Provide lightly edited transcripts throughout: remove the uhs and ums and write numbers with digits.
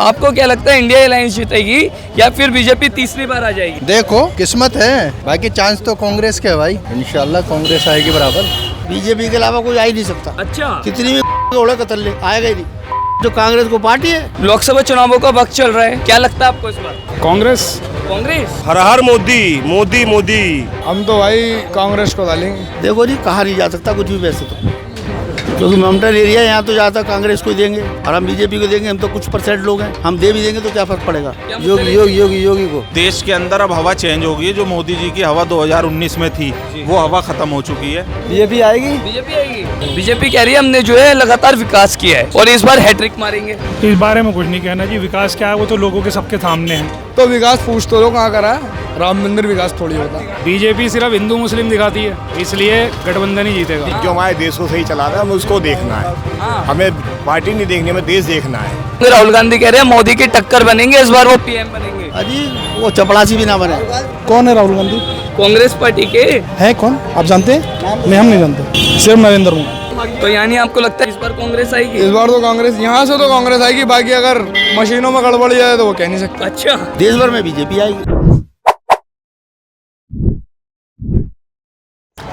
आपको क्या लगता है इंडिया अलायंस जीतेगी या फिर बीजेपी तीसरी बार आ जाएगी? देखो किस्मत है, बाकी चांस तो कांग्रेस के है भाई। इंशाल्लाह कांग्रेस आएगी बराबर। बीजेपी के अलावा कोई आ ही नहीं सकता। अच्छा, कितनी भी ओढ़े कतर ले आएगा ही नहीं। जो कांग्रेस को पार्टी है। लोकसभा चुनावों का वक्त चल रहा है, क्या लगता है आपको इस बार? कांग्रेस। कांग्रेस। हर हर मोदी मोदी मोदी। हम तो भाई कांग्रेस को डालेंगे। देखो जी, कहा नहीं जा सकता कुछ भी वैसे तो, क्योंकि माउंटेन एरिया यहाँ तो ज़्यादा कांग्रेस को ही देंगे और हम बीजेपी को देंगे। हम तो कुछ % लोग हैं, हम दे भी देंगे तो क्या फर्क पड़ेगा। योगी को। देश के अंदर अब हवा चेंज हो गई है। जो मोदी जी की हवा 2019 में थी वो हवा खत्म हो चुकी है। बीजेपी आएगी। बीजेपी आएगी। बीजेपी कह रही है हमने जो है लगातार विकास किया है और इस बार हैट्रिक मारेंगे। इस बारे में कुछ नहीं कहना जी। विकास क्या है वो तो लोगों के सबके सामने है। तो विकास पूछ तो लो कहाँ करा है? राम मंदिर विकास थोड़ी होता। बीजेपी सिर्फ हिंदू मुस्लिम दिखाती है, इसलिए गठबंधन ही जीतेगा। जो हमारे देश को सही चला रहा है हमें उसको देखना है। हमें पार्टी नहीं देखनी, हमें देश देखना है। राहुल गांधी कह रहे हैं मोदी की टक्कर बनेंगे, इस बार वो पीएम बनेंगे। अजी वो चपड़ासी भी ना बने। कौन है राहुल गांधी? कांग्रेस पार्टी के है कौन? आप जानते हैं? नहीं, हम नहीं जानते। सिर्फ नरेंद्र मोदी। तो यानी आपको लगता है इस बार कांग्रेस आएगी? इस बार तो कांग्रेस, यहाँ से तो कांग्रेस आएगी। बाकी अगर मशीनों में गड़बड़ जाए तो वो कह नहीं सकते। अच्छा, देश भर में बीजेपी आएगी।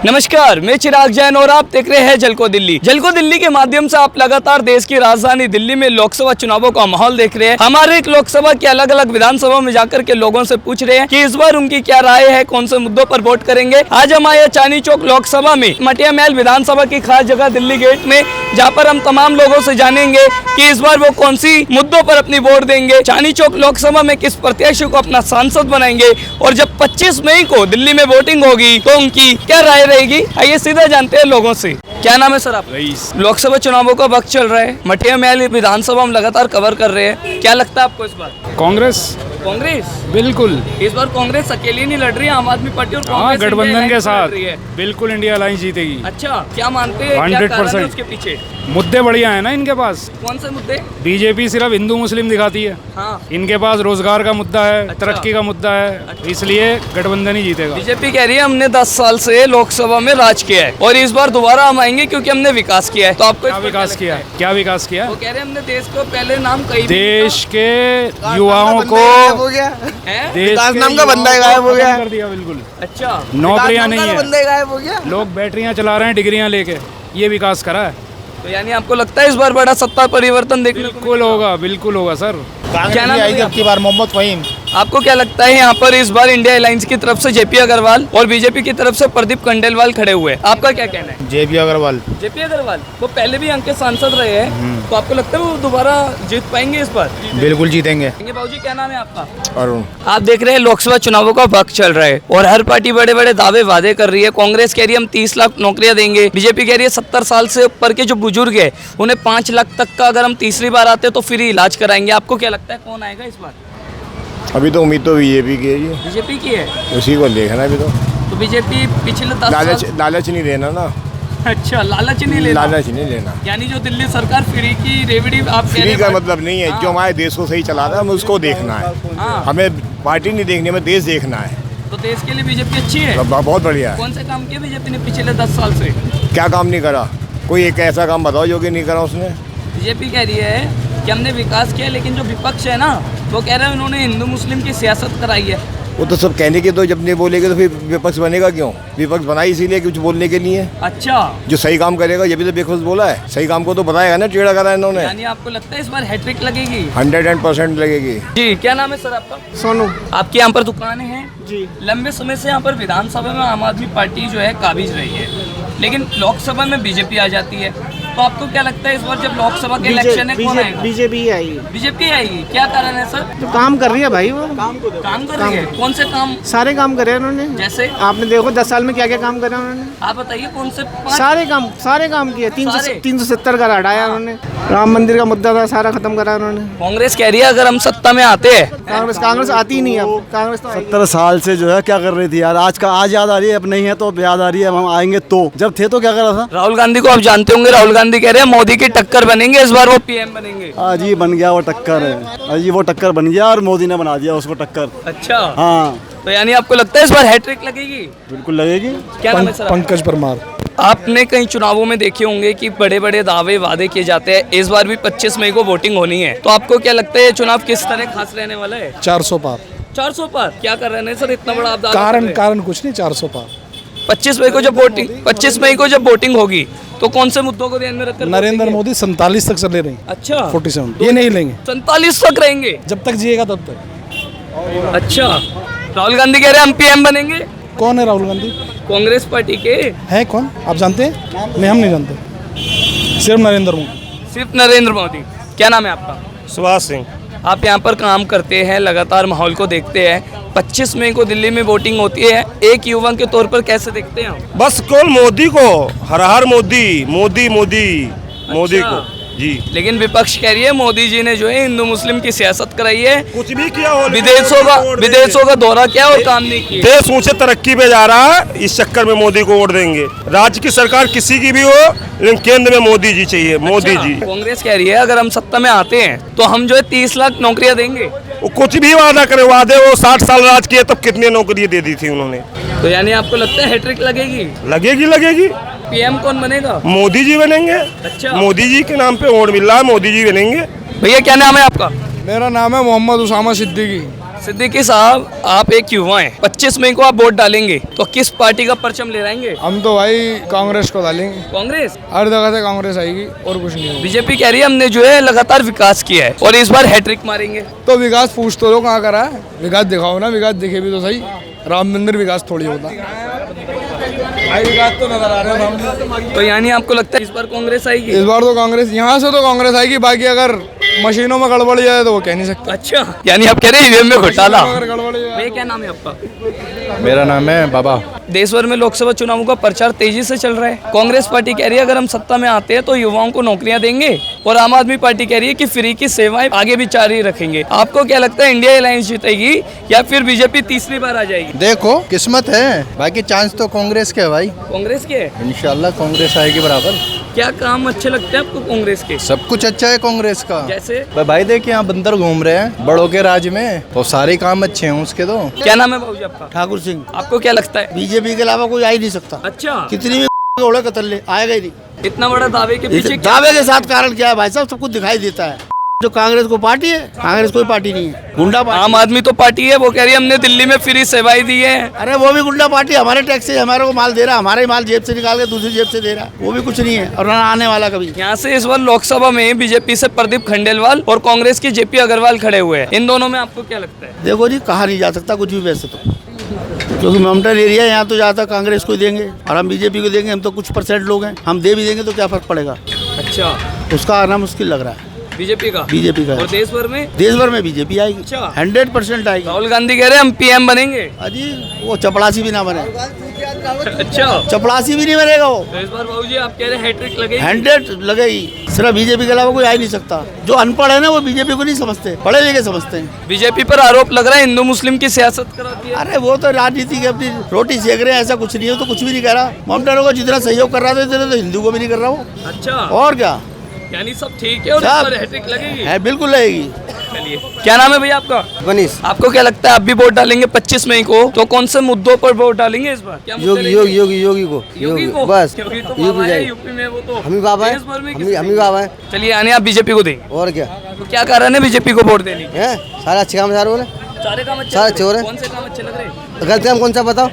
नमस्कार, मैं चिराग जैन और आप देख रहे हैं जलको दिल्ली। जलको दिल्ली के माध्यम से आप लगातार देश की राजधानी दिल्ली में लोकसभा चुनावों का माहौल देख रहे हैं। हमारे एक लोकसभा के अलग अलग विधानसभा में जाकर के लोगों से पूछ रहे हैं कि इस बार उनकी क्या राय है, कौन से मुद्दों पर वोट करेंगे। आज हम आए चांदनी चौक लोकसभा में, मटिया महल विधानसभा की खास जगह दिल्ली गेट में, जहाँ पर हम तमाम लोगों से जानेंगे कि इस बार वो कौन सी मुद्दों पर अपनी वोट देंगे, चांदनी चौक लोकसभा में किस प्रत्याशी को अपना सांसद बनाएंगे और जब 25 मई को दिल्ली में वोटिंग होगी तो उनकी क्या राय रहेगी। आइए सीधा जानते हैं लोगों से। क्या नाम है सर आप? रईस। लोकसभा चुनावों का वक्त चल रहा है, मटिया महल विधानसभा हम लगातार कवर कर रहे हैं, क्या लगता है आपको इस बार? कांग्रेस। कांग्रेस बिल्कुल। इस बार कांग्रेस अकेली नहीं लड़ रही है, आम आदमी पार्टी और हाँ, कांग्रेस गठबंधन के साथ लड़ रही है। बिल्कुल इंडिया अलायंस जीतेगी। अच्छा, क्या मानते हैं, क्या कारण है उसके पीछे? मुद्दे बढ़िया है ना इनके पास। कौन से मुद्दे? बीजेपी सिर्फ हिंदू मुस्लिम दिखाती है। हाँ। इनके पास रोजगार का मुद्दा है, अच्छा। तरक्की का मुद्दा है, इसलिए गठबंधन ही जीतेगा। बीजेपी कह रही है हमने 10 साल से लोकसभा में राज किया है और इस बार दोबारा हम आएंगे क्योंकि हमने विकास किया है। तो आपको क्या विकास किया? क्या विकास किया? वो कह रहे हैं हमने देश को पहले नाम कहीं देश के युवाओं को हो गया। विकास नाम का बंदा गायब हो गया। कर दिया बिल्कुल। अच्छा, नौकरियां नहीं है, बंदे गायब हो गया। लोग बैटरियां चला रहे हैं डिग्रियां लेके, ये विकास करा है। तो यानी आपको लगता है इस बार बड़ा सत्ता परिवर्तन देखने को बिल्कुल होगा, बिल्कुल होगा सर। क्या नाम है अब की बार मोहम्मद फहीम। आपको क्या लगता है यहाँ पर इस बार इंडिया अलायंस की तरफ से जेपी अग्रवाल और बीजेपी की तरफ से प्रदीप खंडेलवाल खड़े हुए हैं, आपका क्या कहना है? जेपी अग्रवाल। जेपी अग्रवाल वो पहले भी यहाँ के सांसद रहे हैं, तो आपको लगता है वो दोबारा जीत पाएंगे इस बार? बिल्कुल जीतेंगे। बाबूजी, क्या नाम है आपका? अरुण। आप देख रहे हैं लोकसभा चुनावों का वक्त चल रहा है और हर पार्टी बड़े बड़े दावे वादे कर रही है। कांग्रेस कह रही है हम 30 लाख नौकरियां देंगे, बीजेपी कह रही है 70 साल से ऊपर के जो बुजुर्ग है उन्हें 5 लाख तक का अगर हम तीसरी बार आते तो फ्री इलाज कराएंगे। आपको क्या लगता है कौन आएगा इस बार? अभी तो उम्मीद तो बीजेपी की है जी। बीजेपी की है, उसी को देखना अभी तो बीजेपी पिछले 10 साल। लालच नहीं देना ना। अच्छा, लालच नहीं लेना। लालच नहीं लेना। यानी जो दिल्ली सरकार फ्री की रेवड़ी आप कह रहे फ्री हैं, का मतलब नहीं है। जो हमारे देश को सही चला रहा है हमें उसको देखना है। हाँ। हमें पार्टी नहीं देखनी, हमें देश देखना है। तो देश के लिए बीजेपी अच्छी है। बहुत बढ़िया है। कौन से काम किए बीजेपी ने पिछले 10 साल से? क्या काम नहीं करा? कोई एक ऐसा काम बताओ जो कि नहीं करा उसने। बीजेपी कह रही है कि हमने विकास किया, लेकिन जो विपक्ष है ना वो कह रहे हैं उन्होंने हिंदू मुस्लिम की सियासत कराई है। वो तो सब कहने के, तो जब नहीं बोलेंगे तो फिर विपक्ष बनेगा क्यों? विपक्ष बना इसीलिए कुछ बोलने के लिए। अच्छा, जो सही काम करेगा ये भी तो विपक्ष बोला है। सही काम को तो बताएगा ना, टेढ़ा करा इन्होंने। यानी आपको लगता है इस बार हैट्रिक लगेगी? 100% लगेगी जी। क्या नाम है सर आपका? सोनू। आपकी यहाँ पर दुकानें हैं जी। लंबे समय से यहाँ पर विधानसभा में आम आदमी पार्टी जो है काबिज रही है, लेकिन लोकसभा में बीजेपी आ जाती है, तो आपको क्या लगता है इस बार जब लोकसभा के इलेक्शन है कौन आएगा? बीजेपी आएगी। बीजेपी आएगी। क्या कारण है सर? तो काम कर रही है भाई, वो काम कर रही है। कौन से काम? सारे काम करे उन्होंने। जैसे आपने देखो 10 साल में क्या क्या काम करे उन्होंने। आप बताइए कौन से 5? सारे काम किए। सारे? 370 का हटाया उन्होंने। राम मंदिर का मुद्दा था, सारा खत्म करा उन्होंने। कांग्रेस कह रही है अगर हम सत्ता में आते हैं। कांग्रेस आती ही नहीं है अब। कांग्रेस तो 70 साल से जो है क्या कर रही थी यार? आज याद आ रही है, अब नहीं है तो अब याद आ रही है। अब हम आएंगे तो, जब थे तो क्या कर रहा था? राहुल गांधी को आप जानते होंगे, राहुल गांधी कह रहे हैं मोदी की टक्कर बनेंगे, इस बार वो पीएम बनेंगे। आज ही बन गया वो टक्कर है। आज वो टक्कर बन गया और मोदी ने बना दिया उसको टक्कर। अच्छा, हाँ, तो यानी आपको लगता है इस बार हैट्रिक लगेगी? बिल्कुल लगेगी। क्या नाम है सर? पंकज परमार। आपने कई चुनावों में देखे होंगे कि बड़े बड़े दावे वादे किए जाते हैं। इस बार भी 25 मई को वोटिंग होनी है, तो आपको क्या लगता है ये चुनाव किस तरह खास रहने वाला है? 400 पार 400 पार क्या कर रहे हैं सर, इतना बड़ा आप दावा कर रहे हैं? कारण कुछ नहीं, 400 पार 25 मई को जब वोटिंग होगी तो कौन से मुद्दों को ध्यान में रखकर नरेंद्र मोदी 47 तक चले रहे, अच्छा 47 ये नहीं लेंगे 47 तक रहेंगे? जब तक जिएगा तब तक। अच्छा, राहुल गांधी कह रहे हैं हम पीएम बनेंगे। कौन है राहुल गांधी? कांग्रेस पार्टी के है कौन, आप जानते हैं? नहीं, हम नहीं जानते, सिर्फ नरेंद्र मोदी। सिर्फ नरेंद्र मोदी। क्या नाम है आपका? सुभाष सिंह। आप यहाँ पर काम करते हैं, लगातार माहौल को देखते हैं। 25 मई को दिल्ली में वोटिंग होती है, एक युवा के तौर पर कैसे देखते हैं आप? बस कौन मोदी को, हर हर मोदी मोदी मोदी मोदी अच्छा। को जी। लेकिन विपक्ष कह रही है मोदी जी ने जो है हिंदू मुस्लिम की सियासत कराई है, कुछ भी किया हो, विदेशों का दौरा किया और काम नहीं किया। देश ऊंचे तरक्की पे जा रहा है, इस चक्कर में मोदी को वोट देंगे। राज्य की सरकार किसी की भी हो, लेकिन केंद्र में मोदी जी चाहिए, मोदी जी। कांग्रेस कह रही है अगर हम सत्ता में आते हैं तो हम जो है 30 लाख नौकरियां देंगे। वो कुछ भी वादा करे, वादे वो 60 साल राज किए तब कितनी नौकरियां दे दी थी उन्होंने। तो यानी आपको लगता है हैट्रिक लगेगी? लगेगी। पीएम कौन बनेगा? मोदी जी बनेंगे। अच्छा। मोदी जी के नाम पे वोट मिल रहा है, मोदी जी बनेंगे। भैया क्या नाम है आपका? मेरा नाम है मोहम्मद उसामा सिद्दीकी। सिद्दीकी साहब, आप एक युवा हैं, 25 मई को आप वोट डालेंगे तो किस पार्टी का परचम ले रहेंगे? हम तो भाई कांग्रेस को डालेंगे, कांग्रेस? हर जगह से कांग्रेस आएगी और कुछ नहीं होगा। बीजेपी कह रही है हमने जो है लगातार विकास किया है और इस बार हैट्रिक मारेंगे। तो विकास पूछ तो लो कहाँ करा है, विकास दिखाओ ना, विकास दिखे भी तो सही। राम मंदिर विकास थोड़ी होता भाई, विकास तो नजर आ रहा है सामने। तो यानी आपको लगता है इस बार कांग्रेस आएगी? इस बार तो कांग्रेस, यहाँ से तो कांग्रेस आएगी, बाकी अगर मशीनों में गड़बड़ जाए तो वो कह नहीं सकते। अच्छा, यानी आप कह रहे हैं ईवीएम में घोटाला। अगर गड़बड़ जाए। भैया क्या नाम है आपका? मेरा नाम है बाबा। देश भर में लोकसभा चुनावों का प्रचार तेजी से चल रहा है। कांग्रेस पार्टी कह रही है अगर हम सत्ता में आते हैं तो युवाओं को नौकरियां देंगे, और आम आदमी पार्टी कह रही है कि फ्री की सेवाएं आगे भी जारी रखेंगे। आपको क्या लगता है इंडिया अलायंस जीतेगी या फिर बीजेपी तीसरी बार आ जाएगी? देखो किस्मत है, बाकी चांस तो कांग्रेस के है भाई। कांग्रेस के? इंशाल्लाह कांग्रेस आएगी बराबर। क्या काम अच्छे लगते हैं आपको कांग्रेस के? सब कुछ अच्छा है कांग्रेस का। जैसे? भाई देखिए यहाँ बंदर घूम रहे हैं बड़ों के राज में, तो सारे काम अच्छे हैं उसके। तो क्या नाम है बाबूजी आपका? ठाकुर सिंह। आपको क्या लगता है? बीजेपी के अलावा कोई आ ही नहीं सकता। अच्छा, कितनी भी ओढ़े कतल्ले आएगा ही नहीं। इतना बड़ा दावे के पीछे क्या? दावे के साथ कारण क्या है भाई साहब, सब कुछ दिखाई देता है। जो कांग्रेस को पार्टी है, कांग्रेस कोई पार्टी नहीं है, गुंडा पार्टी। आम आदमी तो पार्टी है, वो कह रही है हमने दिल्ली में फ्री सेवाएं दी है। अरे वो भी गुंडा पार्टी, हमारे टैक्स से हमारे को माल दे रहा है, हमारे माल जेब से निकाल के दूसरी जेब से दे रहा है, वो भी कुछ नहीं है और ना आने वाला कभी। यहाँ से इस बार लोकसभा में बीजेपी से प्रदीप खंडेलवाल और कांग्रेस के जेपी अग्रवाल खड़े हुए हैं। इन दोनों में आपको क्या लगता है? देखो जी, कहा नहीं जा सकता कुछ भी वैसे तो, क्योंकि माउंटेन एरिया है यहाँ, तो ज़्यादा कांग्रेस को देंगे और हम बीजेपी को देंगे। हम तो कुछ % लोग हैं, हम दे भी देंगे तो क्या फर्क पड़ेगा। अच्छा, उसका आना मुश्किल लग रहा है। बीजेपी का? बीजेपी का और देश भर में? देश भर में बीजेपी आएगी। अच्छा। 100% आएगी। राहुल गांधी कह रहे हैं हम पीएम बनेंगे। अजी वो चपड़ासी भी ना बने, अच्छा, चपड़ासी भी नहीं बनेगा वो। तो इस बार बाबूजी आप कह रहे हैं हैट्रिक लगेगी? 100 लगेगी। सिर्फ बीजेपी के अलावा कोई आ ही नहीं सकता। जो अनपढ़ है ना वो बीजेपी को नहीं समझते, पढ़े लिखे समझते हैं। बीजेपी पर आरोप लग रहा है हिंदू मुस्लिम की सियासत कराती है। अरे वो तो राजनीति की अपनी रोटी सेक रहे हैं, ऐसा कुछ नहीं है। तो कुछ भी नहीं कह रहा। माउंटेनों को जितना सहयोग कर रहा था इतना तो हिंदू को भी नहीं कर रहा वो। अच्छा, और क्या, यानी सब ठीक है और इस सब बार हैट्रिक लगेगी? है, बिल्कुल लगेगी। चलिए, क्या नाम है भैया आपका? बनीस आपको क्या लगता है आप भी वोट डालेंगे 25 मई को, तो कौन से मुद्दों पर वोट डालेंगे इस बार? क्या मुद्दे लेंगे? योगी को योगी को? बस क्योंकि तो यूपी बाबा है जाएगी। यूपी में, वो तो हम ही बाबा है, देश भर में हम ही बाबा है। चलिए, यानी आप बीजेपी को देंगे। और क्या तो क्या कारण है बीजेपी को वोट देने की? है, सारे अच्छे काम सारे बोले। सारे काम अच्छे सारे लग अच्छे हो रहे रहे हैं। कौन से काम अच्छे लग रहे हैं? गलत काम कौन सा बताओ?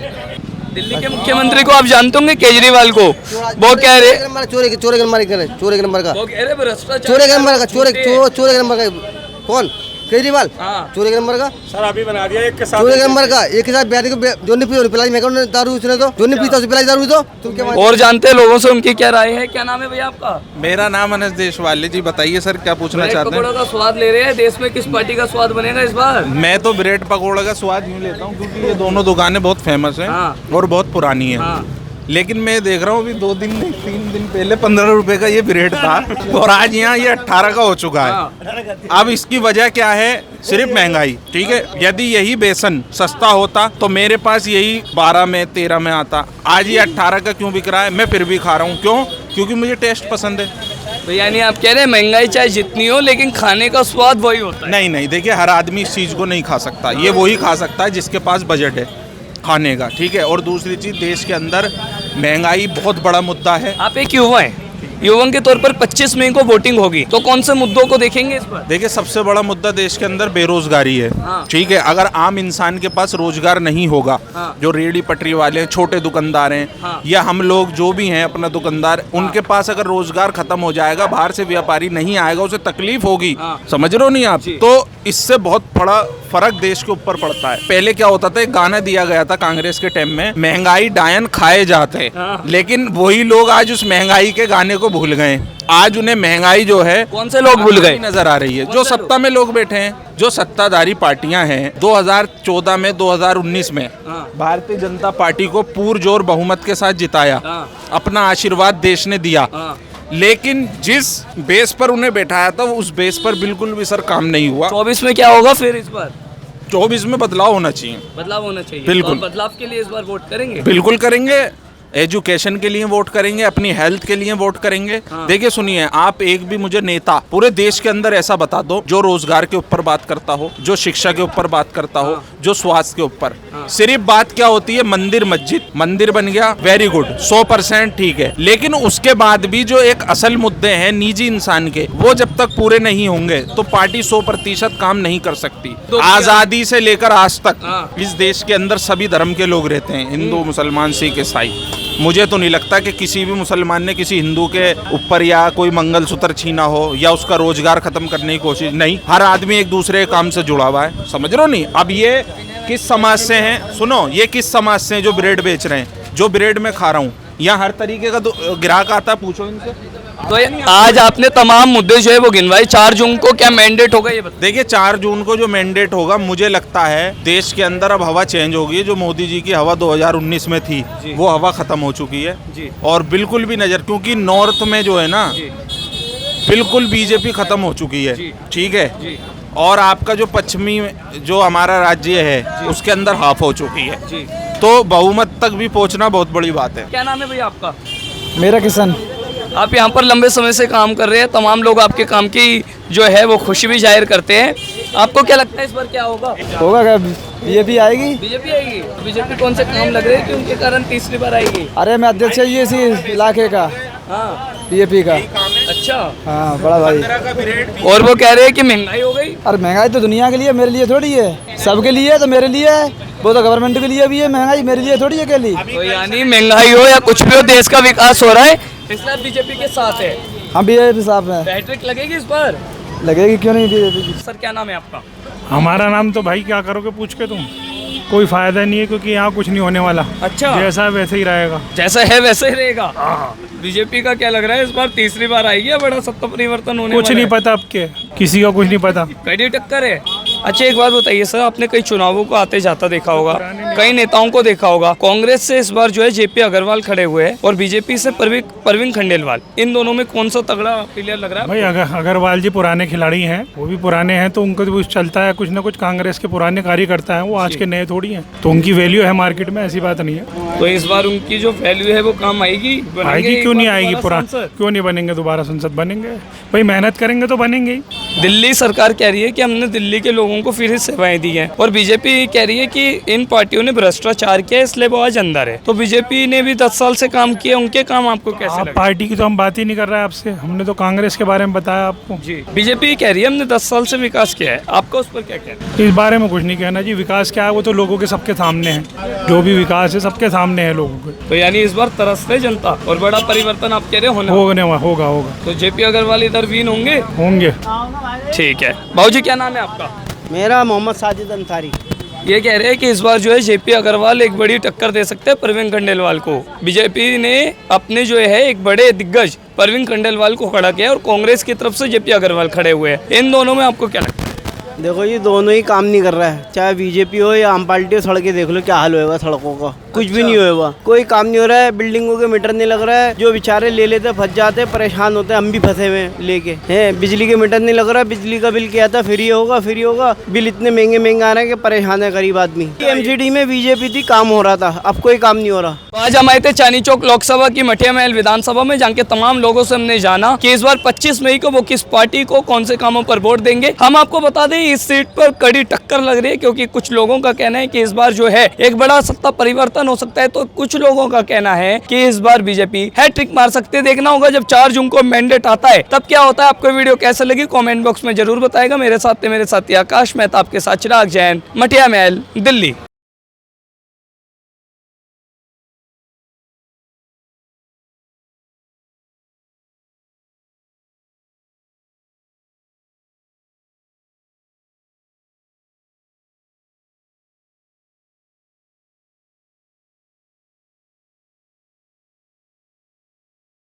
दिल्ली के मुख्यमंत्री को आप जानते होंगे, केजरीवाल को। वो कह रहे चोरी के नंबर का वो कह रहे भ्रष्टाचार, चोरी के नंबर का चोरी के नंबर का कौन? केजरीवाल। हाँ। चोरी के नंबर का सर अभी बना दिया एक के साथ। चोरी के नंबर का एक के साथ ब्याह को जो नहीं पी पिलाई, मैं कहूँ दारू उसने तो जो नहीं पीता उसे पिलाई दारू। तो तुम क्या और जानते हैं लोगों से उनकी क्या राय है? क्या नाम है भैया आपका? मेरा नाम अनस देशवाले जी। बताइए सर, क्या पूछना ब्रेड चाहते पकौड़ा हैं? का स्वाद ले रहे हैं, देश में किस पार्टी का स्वाद बनेगा इस बार? मैं तो ब्रेड पकौड़ा का स्वाद यूँ लेता हूँ क्योंकि ये दोनों दुकानें बहुत फेमस हैं हाँ। और बहुत पुरानी है। हाँ। लेकिन मैं देख रहा हूँ अभी 2-3 दिन पहले 15 रुपए का ये ब्रेड था और आज यहाँ ये 18 का हो चुका है। अब इसकी वजह क्या है? सिर्फ महंगाई। ठीक है, यदि यही बेसन सस्ता होता तो मेरे पास यही 12 में 13 में आता। आज ये 18 का क्यों बिक रहा है? मैं फिर भी खा रहा हूँ। क्यों? क्योंकि मुझे टेस्ट पसंद है। तो यानी आप कह रहे हैं महंगाई चाहे जितनी हो लेकिन खाने का स्वाद वही होता है? नहीं, देखिए हर आदमी इस चीज़ को नहीं खा सकता। ये वही खा सकता है जिसके पास बजट है खाने का। ठीक है, और दूसरी चीज़, देश के अंदर महंगाई बहुत बड़ा मुद्दा है। आप एक युवा हैं, युवा के तौर पर 25 मई को वोटिंग होगी, तो कौन से मुद्दों को देखेंगे इस पर? देखिए, सबसे बड़ा मुद्दा देश के अंदर बेरोजगारी है। ठीक है, अगर आम इंसान के पास रोजगार नहीं होगा, जो रेहड़ी पटरी वाले हैं, छोटे दुकानदार हैं, या हम लोग जो भी हैं अपना दुकानदार, उनके पास अगर रोजगार खत्म हो जाएगा, बाहर से व्यापारी नहीं आएगा, उसे तकलीफ होगी। समझ रहे हो नहीं आप? तो इससे बहुत बड़ा फर्क देश के ऊपर पड़ता है। पहले क्या होता था, एक गाना दिया गया था कांग्रेस के टाइम में, महंगाई डायन खाए जाते, लेकिन वही लोग आज उस महंगाई के गाने को भूल गए। आज उन्हें महंगाई जो है, कौन से लोग भूल गए? नजर आ रही है। जो सत्ता में लोग बैठे हैं, जो सत्ताधारी पार्टियां हैं, 2014 में 2019 में भारतीय जनता पार्टी को पुरजोर बहुमत के साथ जिताया, अपना आशीर्वाद देश ने दिया, लेकिन जिस बेस पर उन्हें बैठाया था उस बेस पर बिल्कुल भी सर काम नहीं हुआ। 24 में क्या होगा फिर इस बार? 24 में बदलाव होना चाहिए। बदलाव होना चाहिए, बिल्कुल। तो बदलाव के लिए इस बार वोट करेंगे? बिल्कुल करेंगे, एजुकेशन के लिए वोट करेंगे, अपनी हेल्थ के लिए वोट करेंगे। देखिए सुनिए, आप एक भी मुझे नेता पूरे देश के अंदर ऐसा बता दो जो रोजगार के ऊपर बात करता हो, जो शिक्षा के ऊपर बात करता हो, जो स्वास्थ्य के ऊपर। सिर्फ बात क्या होती है, मंदिर मस्जिद, मंदिर बन गया, वेरी गुड, 100% ठीक है, लेकिन उसके बाद भी जो एक असल मुद्दे हैं निजी इंसान के, वो जब तक पूरे नहीं होंगे तो पार्टी 100% काम नहीं कर सकती। आजादी से लेकर आज तक इस देश के अंदर सभी धर्म के लोग रहते हैं, हिंदू, मुसलमान, सिख, ईसाई। मुझे तो नहीं लगता कि किसी भी मुसलमान ने किसी हिंदू के ऊपर या कोई मंगलसूत्र छीना हो या उसका रोजगार खत्म करने की कोशिश नहीं। हर आदमी एक दूसरे के काम से जुड़ा हुआ है, समझ रहे हो नहीं? अब ये किस समाज से हैं, सुनो, ये किस समाज से हैं जो ब्रेड बेच रहे हैं, जो ब्रेड मैं खा रहा हूँ, यहाँ हर तरीके का ग्राहक आता है, पूछो इनसे। तो आज आपने तमाम मुद्दे जो है वो गिनवाए, 4 जून को क्या मैंडेट होगा ये बताइए? देखिए, 4 जून को जो मैंडेट होगा, मुझे लगता है देश के अंदर अब हवा चेंज होगी। जो मोदी जी की हवा 2019 में थी, वो हवा खत्म हो चुकी है और बिल्कुल भी नजर, क्योंकि नॉर्थ में जो है ना, बिल्कुल बीजेपी खत्म हो चुकी है। ठीक है, और आपका जो पश्चिमी जो हमारा राज्य है उसके अंदर हाफ हो चुकी है, तो बहुमत तक भी पहुंचना बहुत बड़ी बात है। क्या नाम है भैया आपका? मेरा किसान। आप यहाँ पर लंबे समय से काम कर रहे हैं, तमाम लोग आपके काम की जो है वो खुशी भी जाहिर करते हैं। आपको क्या लगता है इस बार क्या होगा? होगा क्या, बीजेपी आएगी? बीजेपी आएगी। बीजेपी कौन से काम लग रहे हैं कि उनके कारण तीसरी बार आएगी? अरे मैं अध्यक्ष है इसी इलाके का, बीजेपी का। अच्छा, हाँ बड़ा भाई। और वो कह रहे हैं कि महंगाई हो गई। अरे महंगाई तो दुनिया के लिए, मेरे लिए थोड़ी है, सबके लिए है, तो मेरे लिए है, वो तो गवर्नमेंट के लिए भी है महंगाई, मेरे लिए थोड़ी है अकेली। तो यानी महंगाई हो या कुछ भी हो, देश का विकास हो रहा है, इसलिए बीजेपी के साथ है। हम बीजेपी साहब हैं। हैट्रिक लगेगी इस बार? लगेगी, क्यों नहीं बीजेपी। सर क्या नाम है आपका? हमारा नाम तो भाई क्या करोगे पूछ के तुम, कोई फायदा नहीं है, क्योंकि यहाँ कुछ नहीं होने वाला। अच्छा, जैसा है वैसे ही रहेगा। जैसा है वैसे ही रहेगा। बीजेपी का क्या लग रहा है इस बार तीसरी बार आएगी या बड़ा सत्ता परिवर्तन होने कुछ नहीं पता, अब के किसी का कुछ नहीं पता। कड़ी टक्कर है। अच्छा एक बात बताइए सर, आपने कई चुनावों को आते जाता देखा होगा, कई नेताओं को देखा होगा। कांग्रेस से इस बार जो है जेपी अग्रवाल खड़े हुए हैं और बीजेपी से परवीन खंडेलवाल, इन दोनों में कौन सा तगड़ा प्लेयर लग रहा है? भाई अग्रवाल जी पुराने खिलाड़ी हैं, वो भी पुराने हैं, तो उनको तो चलता है कुछ ना कुछ। कांग्रेस के पुराने कार्यकर्ता हैं, वो आज के नए थोड़ी हैं, तो उनकी वैल्यू है मार्केट में, ऐसी बात नहीं है। तो इस बार उनकी जो वैल्यू है वो काम आएगी? आएगी, क्यों नहीं आएगी? क्यों नहीं बनेंगे? दोबारा संसद बनेंगे भाई, मेहनत करेंगे तो बनेंगे ही। दिल्ली सरकार कह रही है कि हमने दिल्ली के लोगों को फिर सेवाएं दी हैं, और बीजेपी कह रही है कि इन पार्टियों ने भ्रष्टाचार किया इसलिए वो आज अंदर है। तो बीजेपी ने भी 10 साल से काम किया, उनके काम आपको कैसे लगे? पार्टी की तो हम बात ही नहीं कर रहे हैं आपसे, हमने तो कांग्रेस के बारे में बताया आपको। जी, बीजेपी कह रही है हमने 10 साल से विकास किया है, आपका उस पर क्या कहना है? इस बारे में कुछ नहीं कहना जी। विकास क्या है वो तो लोगों के सबके सामने है, जो भी विकास है सबके सामने है लोगों के। तो यानी इस बार तरस रहे जनता और बड़ा परिवर्तन आप कह रहे होगा। तो जेपी अग्रवाल इधर विन होंगे। ठीक है। भाऊजी क्या नाम है आपका? मेरा मोहम्मद साजिद अंसारी। ये कह रहे हैं कि इस बार जो है जेपी अग्रवाल एक बड़ी टक्कर दे सकते हैं परवीन खंडेलवाल को। बीजेपी ने अपने जो है एक बड़े दिग्गज परवीन खंडेलवाल को खड़ा किया और कांग्रेस की तरफ से जेपी अग्रवाल खड़े हुए हैं। इन दोनों में आपको क्या लगता है? देखो ये दोनों ही काम नहीं कर रहा है, चाहे बीजेपी हो या आम पार्टी हो। सड़कें देख लो क्या हाल होएगा सड़कों का, कुछ भी नहीं होएगा, कोई काम नहीं हो रहा है। बिल्डिंगों के मीटर नहीं लग रहा है, जो बेचारे ले लेते फंस जाते, परेशान होते हैं, हम भी फंसे हुए लेके हैं। बिजली के मीटर नहीं लग रहा है, बिजली का बिल क्या था, फ्री होगा। बिल इतने महंगे आ रहे हैं कि परेशान है गरीब आदमी। एमसीडी में बीजेपी थी, काम हो रहा था, अब कोई काम नहीं हो रहा। तो आज हम आए थे चांदनी चौक लोकसभा की मठिया महल विधानसभा में, जहाँ के तमाम लोगों से हमने जाना कि इस बार 25 मई को वो किस पार्टी को कौन से कामों पर वोट देंगे। हम आपको बता दें इस सीट पर कड़ी टक्कर लग रही है, क्योंकि कुछ लोगों का कहना है कि इस बार जो है एक बड़ा सत्ता परिवर्तन नुकसान हो सकता है। तो कुछ लोगों का कहना है कि इस बार बीजेपी हैट्रिक मार सकते हैं। देखना होगा जब 4 जून को मैंडेट आता है तब क्या होता है। आपको वीडियो कैसे लगी कमेंट बॉक्स में जरूर बताएगा। मेरे साथी आकाश मेहता आपके साथ चिराग जैन, मटिया महल, दिल्ली।